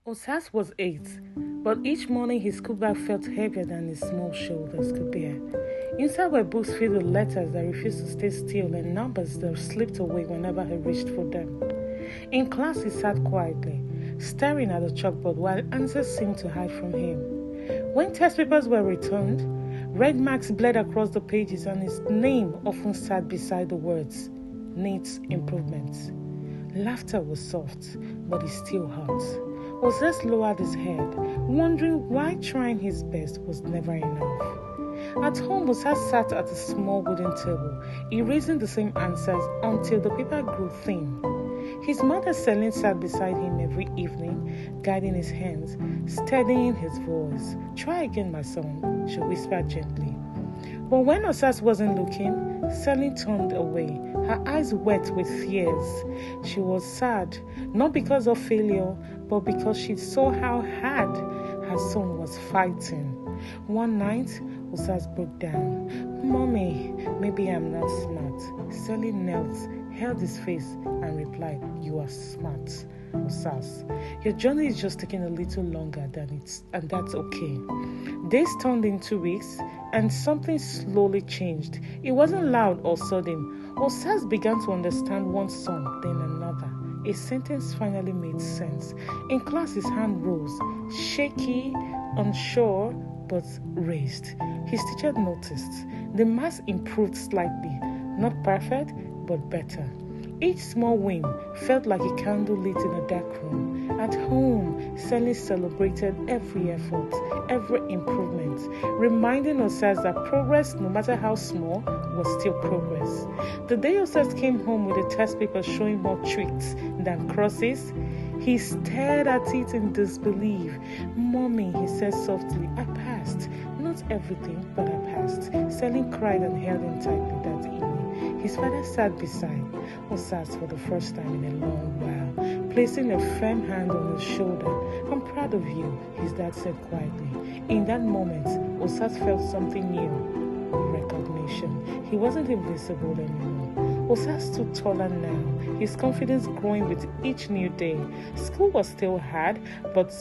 Osas was 8, but each morning his school bag felt heavier than his small shoulders could bear. Inside were books filled with letters that refused to stay still and numbers that slipped away whenever he reached for them. In class he sat quietly, staring at the chalkboard while answers seemed to hide from him. When test papers were returned, red marks bled across the pages and his name often sat beside the words, "Needs improvements." Laughter was soft, but it still hurt. Osas lowered his head, wondering why trying his best was never enough. At home, Osas sat at a small wooden table, erasing the same answers until the paper grew thin. His mother Celine sat beside him every evening, guiding his hands, steadying his voice. "Try again, my son," she whispered gently. But when Osas wasn't looking, Celine turned away, her eyes wet with tears. She was sad, not because of failure, but because she saw how hard her son was fighting. One night, Osas broke down. "Mommy, maybe I'm not smart." Celine knelt, held his face, and replied, "You are smart, Osas. Your journey is just taking a little longer and that's okay." Days turned into weeks, and something slowly changed. It wasn't loud or sudden. Osas began to understand one song, then another. A sentence finally made sense. In class, his hand rose, shaky, unsure, but raised. His teacher noticed. The maths improved slightly, not perfect, but better. Each small win felt like a candle lit in a dark room. At home, Celine celebrated every effort, every improvement, reminding Osas that progress, no matter how small, was still progress. The day Osas came home with a test paper showing more tricks than crosses, he stared at it in disbelief. "Mommy," he said softly, "I passed. Not everything, but I passed." Celine cried and held him tightly that evening. His father sat beside Osas for the first time in a long while, placing a firm hand on his shoulder. "I'm proud of you," his dad said quietly. In that moment, Osas felt something new, recognition. He wasn't invisible anymore. Osas stood taller now, his confidence growing with each new day. School was still hard, but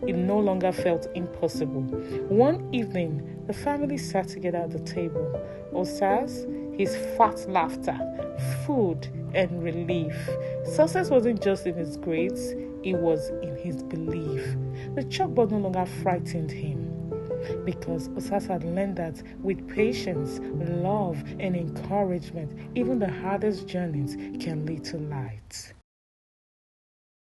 it no longer felt impossible. One evening, the family sat together at the table. Osas, his fat laughter, food, and relief. Success wasn't just in his grades, it was in his belief. The chalkboard no longer frightened him, because Osas had learned that with patience, love, and encouragement, even the hardest journeys can lead to light.